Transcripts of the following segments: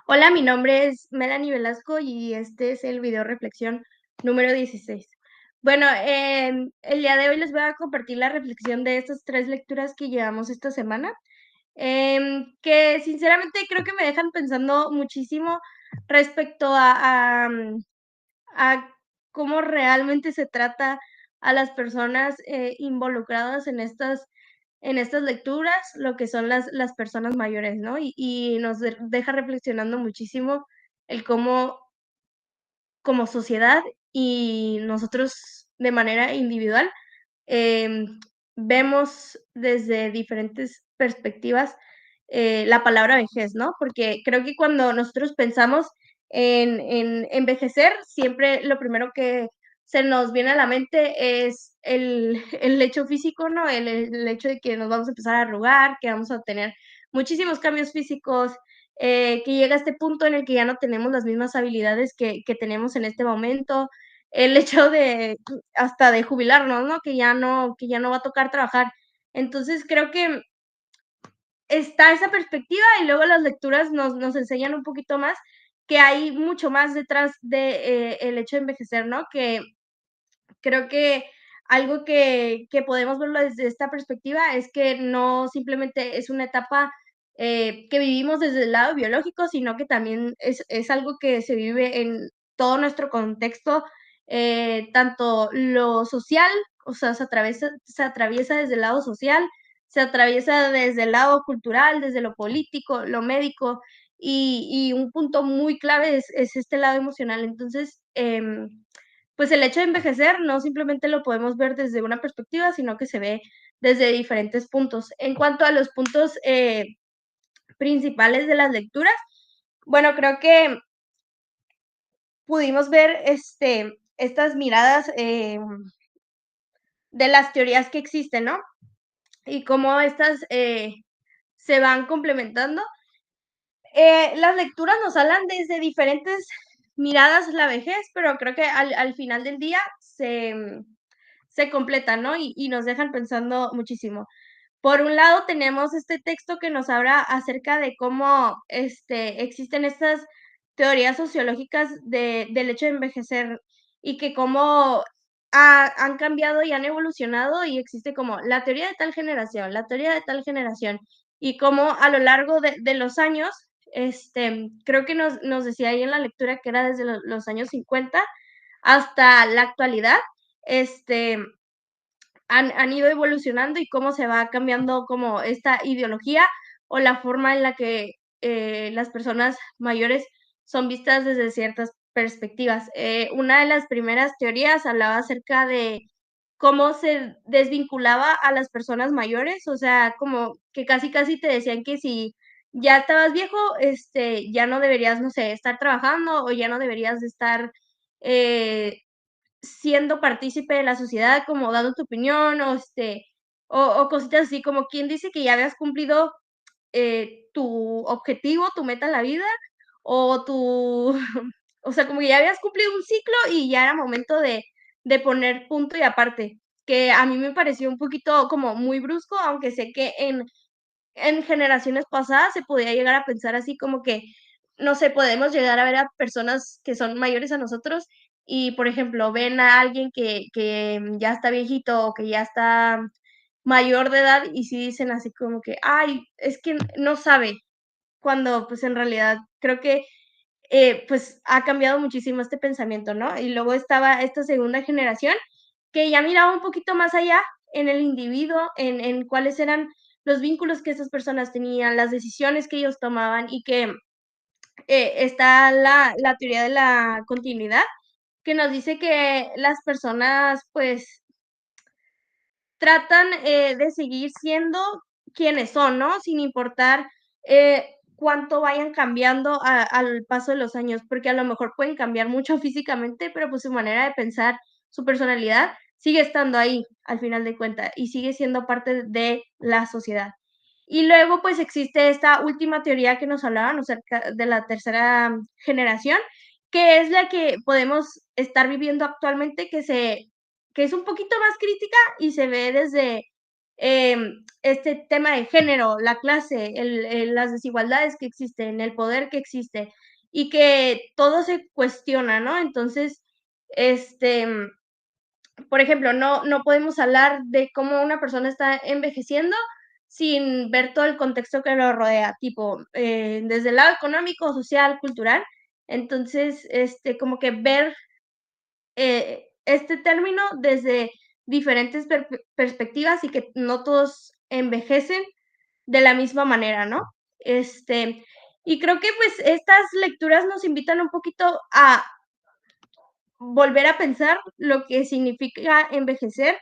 Hola, mi nombre es Melanie Velasco y este es el video reflexión número 16. Bueno, el día de hoy les voy a compartir la reflexión de estas 3 lecturas que llevamos esta semana, que sinceramente creo que me dejan pensando muchísimo respecto a cómo realmente se trata a las personas, involucradas en estas lecturas, lo que son las personas mayores, ¿no? Y nos deja reflexionando muchísimo el cómo, como sociedad y nosotros de manera individual, em, vemos desde diferentes perspectivas, la palabra vejez, ¿no? Porque creo que cuando nosotros pensamos en envejecer, siempre lo primero que se nos viene a la mente es el hecho físico, ¿no? El hecho de que nos vamos a empezar a arrugar, que vamos a tener muchísimos cambios físicos, que llega este punto en el que ya no tenemos las mismas habilidades que tenemos en este momento. El hecho de hasta de jubilarnos, ¿no? Que ya no va a tocar trabajar. Entonces, creo que está esa perspectiva, y luego las lecturas nos enseñan un poquito más que hay mucho más detrás de, el hecho de envejecer, ¿no? Que creo que algo que podemos verlo desde esta perspectiva es que no simplemente es una etapa, que vivimos desde el lado biológico, sino que también es algo que se vive en todo nuestro contexto, tanto lo social, o sea, se atraviesa desde el lado social, se atraviesa desde el lado cultural, desde lo político, lo médico, y un punto muy clave es este lado emocional. Entonces, pues el hecho de envejecer no simplemente lo podemos ver desde una perspectiva, sino que se ve desde diferentes puntos. En cuanto a los puntos, principales de las lecturas, bueno, creo que pudimos ver, estas miradas, de las teorías que existen, ¿no? Y cómo estas, se van complementando. Las lecturas nos hablan desde diferentes miradas la vejez, pero creo que al final del día se completan, ¿no? Y nos dejan pensando muchísimo. Por un lado, tenemos este texto que nos habla acerca de cómo, existen estas teorías sociológicas del hecho de envejecer y que cómo han cambiado y han evolucionado, y existe como la teoría de tal generación, la teoría de tal generación, y cómo a lo largo de los años, creo que nos decía ahí en la lectura que era desde los años 50 hasta la actualidad, este, han ido evolucionando y cómo se va cambiando como esta ideología o la forma en la que, las personas mayores son vistas desde ciertas perspectivas. Una de las primeras teorías hablaba acerca de cómo se desvinculaba a las personas mayores, o sea, como que casi, casi te decían que si ya estabas viejo, ya no deberías, no sé, estar trabajando o ya no deberías de estar, eh, siendo partícipe de la sociedad, como dando tu opinión, o cositas así, como quien dice que ya habías cumplido, tu objetivo, tu meta en la vida, o tu o sea, como que ya habías cumplido un ciclo y ya era momento de poner punto y aparte, que a mí me pareció un poquito como muy brusco, aunque sé que en generaciones pasadas se podía llegar a pensar así como que, no sé, podemos llegar a ver a personas que son mayores a nosotros y, por ejemplo, ven a alguien que ya está viejito o que ya está mayor de edad y sí dicen así como que: "Ay, es que no sabe", cuando, pues, en realidad creo que, pues, ha cambiado muchísimo este pensamiento, ¿no? Y luego estaba esta segunda generación que ya miraba un poquito más allá en el individuo, en cuáles eran los vínculos que esas personas tenían, las decisiones que ellos tomaban y que, está la teoría de la continuidad, que nos dice que las personas, pues, tratan, de seguir siendo quienes son, ¿no? Sin importar, cuánto vayan cambiando al paso de los años, porque a lo mejor pueden cambiar mucho físicamente, pero, pues, su manera de pensar, su personalidad sigue estando ahí, al final de cuentas, y sigue siendo parte de la sociedad. Y luego, pues, existe esta última teoría que nos hablaban acerca de la tercera generación, que es la que podemos estar viviendo actualmente, que es un poquito más crítica y se ve desde este tema de género, la clase, las desigualdades que existen, el poder que existe, y que todo se cuestiona, ¿no? Entonces, este, por ejemplo, no podemos hablar de cómo una persona está envejeciendo sin ver todo el contexto que lo rodea, tipo, desde el lado económico, social, cultural. Entonces, como que ver, este término desde diferentes perspectivas y que no todos envejecen de la misma manera, ¿no? Y creo que, pues, estas lecturas nos invitan un poquito a volver a pensar lo que significa envejecer,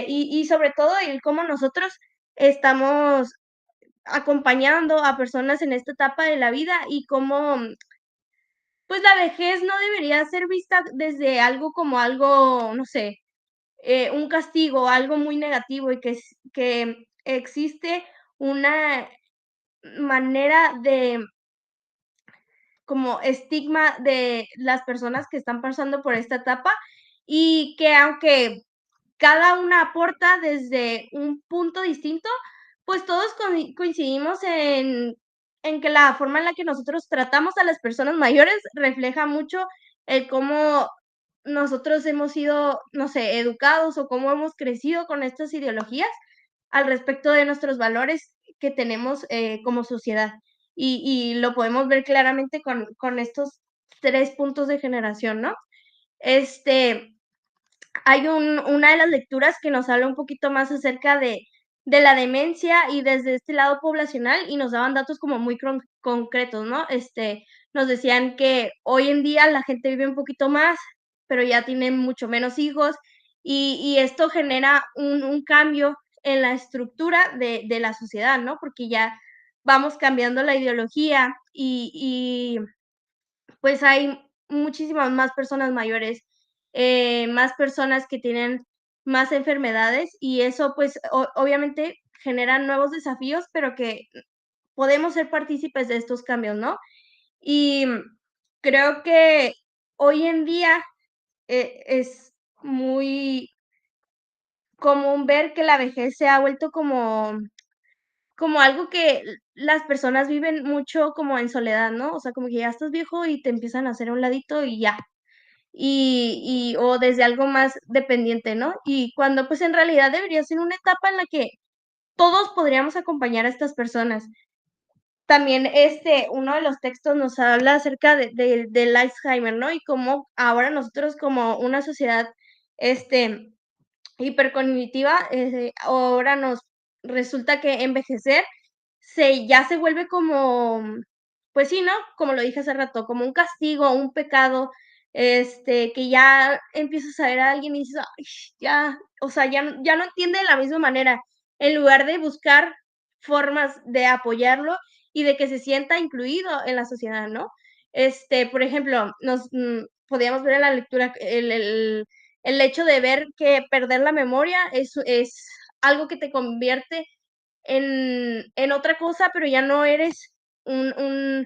y sobre todo el cómo nosotros estamos acompañando a personas en esta etapa de la vida y cómo, pues, la vejez no debería ser vista desde algo como algo, no sé, un castigo, algo muy negativo y que existe una manera de como estigma de las personas que están pasando por esta etapa, y que aunque cada una aporta desde un punto distinto, pues todos coincidimos en que la forma en la que nosotros tratamos a las personas mayores refleja mucho el cómo nosotros hemos sido, no sé, educados o cómo hemos crecido con estas ideologías al respecto de nuestros valores que tenemos, como sociedad. Y lo podemos ver claramente con estos 3 puntos de generación, ¿no? Este, hay una de las lecturas que nos habla un poquito más acerca de la demencia y desde este lado poblacional, y nos daban datos como muy concretos, ¿no? Nos decían que hoy en día la gente vive un poquito más, pero ya tiene mucho menos hijos, y esto genera un cambio en la estructura de la sociedad, ¿no? Porque ya vamos cambiando la ideología pues hay muchísimas más personas mayores, más personas que tienen más enfermedades y eso, pues, obviamente genera nuevos desafíos, pero que podemos ser partícipes de estos cambios, ¿no? Y creo que hoy en día, es muy común ver que la vejez se ha vuelto como algo que las personas viven mucho como en soledad, ¿no? O sea, como que ya estás viejo y te empiezan a hacer a un ladito y ya. O desde algo más dependiente, ¿no? Y cuando, pues, en realidad debería ser una etapa en la que todos podríamos acompañar a estas personas. También, uno de los textos nos habla acerca del Alzheimer, ¿no? Y cómo ahora nosotros como una sociedad, este, hipercognitiva, ahora nos resulta que envejecer ya se vuelve como, pues sí, ¿no? Como lo dije hace rato, como un castigo, un pecado, que ya empiezas a ver a alguien y dices: "Ay, ya", o sea, ya no entiende de la misma manera, en lugar de buscar formas de apoyarlo y de que se sienta incluido en la sociedad, ¿no? Por ejemplo, podíamos ver en la lectura el hecho de ver que perder la memoria es algo que te convierte en otra cosa, pero ya no eres un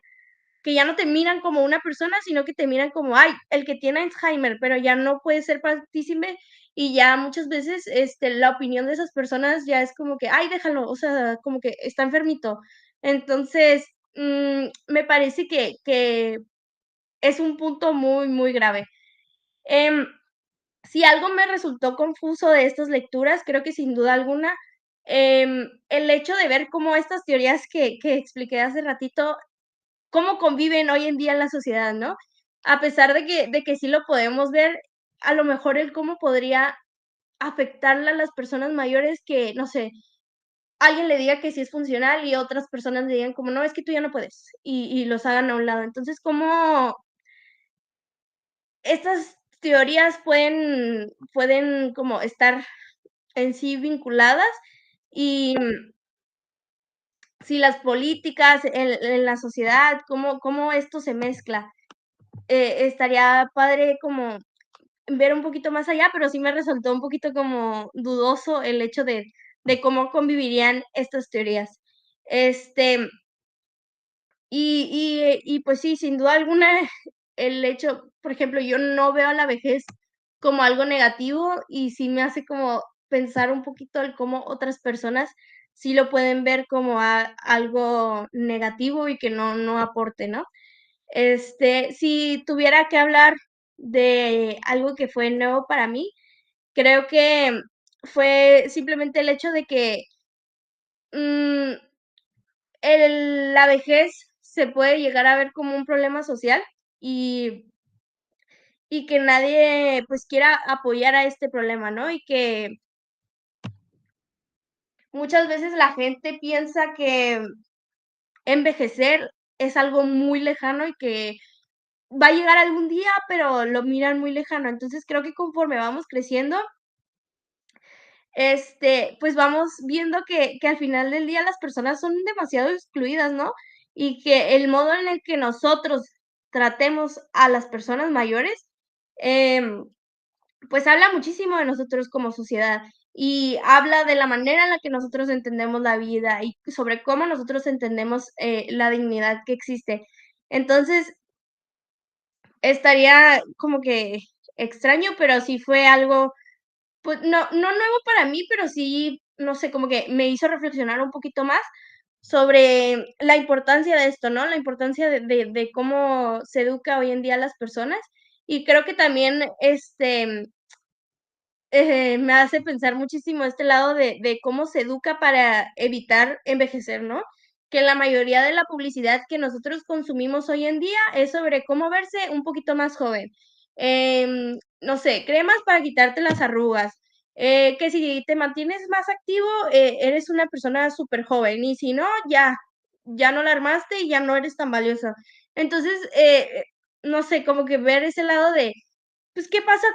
que ya no te miran como una persona, sino que te miran como, ay, el que tiene Alzheimer, pero ya no puede ser partícipe y ya muchas veces, la opinión de esas personas ya es como que: "Ay, déjalo", o sea, como que está enfermito. Entonces, me parece que es un punto muy, muy grave. Em, si algo me resultó confuso de estas lecturas, creo que sin duda alguna, el hecho de ver cómo estas teorías que expliqué hace ratito, cómo conviven hoy en día en la sociedad, ¿no? A pesar de que sí lo podemos ver, a lo mejor el cómo podría afectarle a las personas mayores que, no sé, alguien le diga que sí es funcional y otras personas le digan como: "No, es que tú ya no puedes", y los hagan a un lado. Entonces, cómo estas teorías pueden como estar en sí vinculadas y si las políticas en la sociedad, cómo esto se mezcla. Estaría padre como ver un poquito más allá, pero sí me resultó un poquito como dudoso el hecho de cómo convivirían estas teorías. Este, pues sí, sin duda alguna, el hecho, por ejemplo, yo no veo a la vejez como algo negativo y sí me hace como pensar un poquito el cómo otras personas sí lo pueden ver como algo negativo y que no aporte, ¿no? Si tuviera que hablar de algo que fue nuevo para mí, creo que fue simplemente el hecho de que mm, la vejez se puede llegar a ver como un problema social y, y que nadie pues quiera apoyar a este problema, ¿no? Y que muchas veces la gente piensa que envejecer es algo muy lejano y que va a llegar algún día, pero lo miran muy lejano. Entonces creo que conforme vamos creciendo, pues vamos viendo que al final del día las personas son demasiado excluidas, ¿no? Y que el modo en el que nosotros tratemos a las personas mayores, em, pues habla muchísimo de nosotros como sociedad y habla de la manera en la que nosotros entendemos la vida y sobre cómo nosotros entendemos la dignidad que existe. Entonces, estaría como que extraño, pero sí fue algo pues no nuevo para mí, pero sí, no sé, como que me hizo reflexionar un poquito más sobre la importancia de esto, ¿no? La importancia de cómo se educa hoy en día a las personas. Y creo que también, me hace pensar muchísimo este lado de cómo se educa para evitar envejecer, ¿no? Que la mayoría de la publicidad que nosotros consumimos hoy en día es sobre cómo verse un poquito más joven. No sé, cremas para quitarte las arrugas, que si te mantienes más activo, eres una persona súper joven y si no, ya no la armaste y ya no eres tan valiosa. Entonces, no sé, como que ver ese lado de pues, ¿qué pasa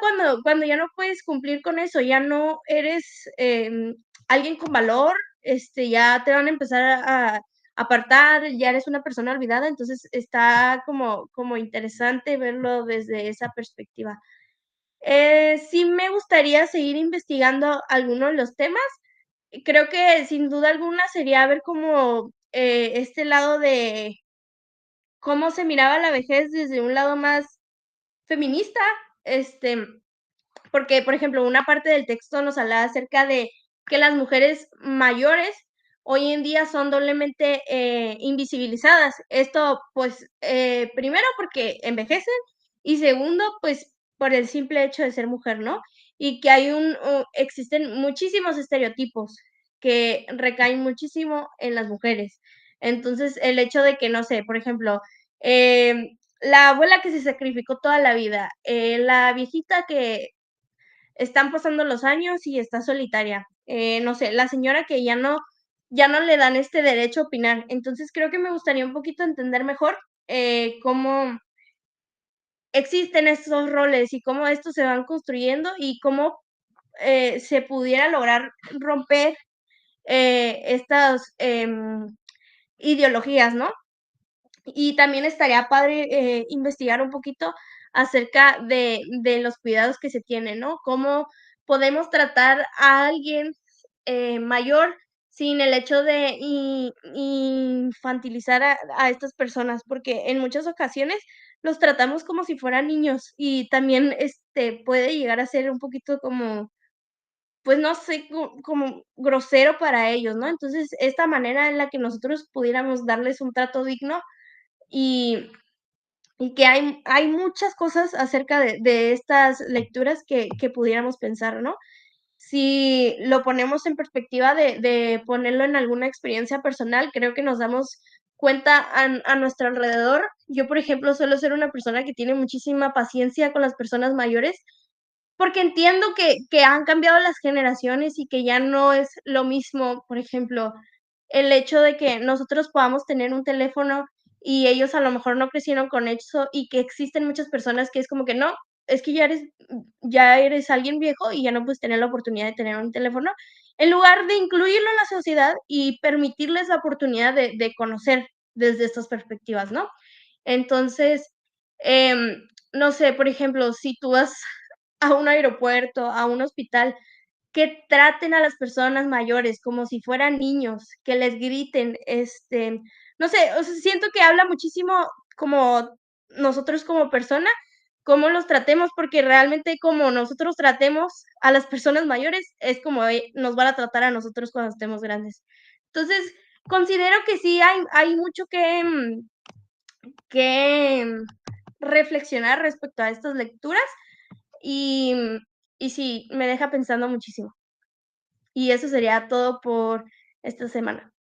cuando ya no puedes cumplir con eso? Ya no eres, alguien con valor, ya te van a empezar a apartar, ya eres una persona olvidada, entonces está como interesante verlo desde esa perspectiva. Sí me gustaría seguir investigando algunos de los temas. Creo que sin duda alguna sería ver como, este lado de cómo se miraba la vejez desde un lado más feminista, este porque, por ejemplo, una parte del texto nos hablaba acerca de que las mujeres mayores hoy en día son doblemente, invisibilizadas. Esto, pues, primero porque envejecen y segundo, pues, por el simple hecho de ser mujer, ¿no? Y que existen muchísimos estereotipos que recaen muchísimo en las mujeres. Entonces, el hecho de que, no sé, por ejemplo, la abuela que se sacrificó toda la vida, la viejita que están pasando los años y está solitaria. No sé, la señora que ya no le dan este derecho a opinar. Entonces, creo que me gustaría un poquito entender mejor, cómo existen estos roles y cómo estos se van construyendo y cómo, se pudiera lograr romper, estas, ideologías, ¿no? Y también estaría padre, investigar un poquito acerca de los cuidados que se tienen, ¿no? Cómo podemos tratar a alguien, mayor sin el hecho de infantilizar a estas personas, porque en muchas ocasiones los tratamos como si fueran niños y también, puede llegar a ser un poquito como, pues, no sé, como grosero para ellos, ¿no? Entonces, esta manera en la que nosotros pudiéramos darles un trato digno y y que hay muchas cosas acerca de estas lecturas que pudiéramos pensar, ¿no? Si lo ponemos en perspectiva de ponerlo en alguna experiencia personal, creo que nos damos cuenta a nuestro alrededor. Yo, por ejemplo, suelo ser una persona que tiene muchísima paciencia con las personas mayores, porque entiendo que han cambiado las generaciones y que ya no es lo mismo, por ejemplo, el hecho de que nosotros podamos tener un teléfono y ellos a lo mejor no crecieron con eso, y que existen muchas personas que es como que no, es que ya eres alguien viejo y ya no puedes tener la oportunidad de tener un teléfono, en lugar de incluirlo en la sociedad y permitirles la oportunidad de conocer desde estas perspectivas, ¿no? Entonces, no sé, por ejemplo, si tú vas a un aeropuerto, a un hospital, que traten a las personas mayores como si fueran niños, que les griten, no sé, o sea, siento que habla muchísimo como nosotros como persona, cómo los tratemos, porque realmente como nosotros tratemos a las personas mayores, es como nos van a tratar a nosotros cuando estemos grandes. Entonces, considero que sí hay mucho que reflexionar respecto a estas lecturas y y sí, me deja pensando muchísimo. Y eso sería todo por esta semana.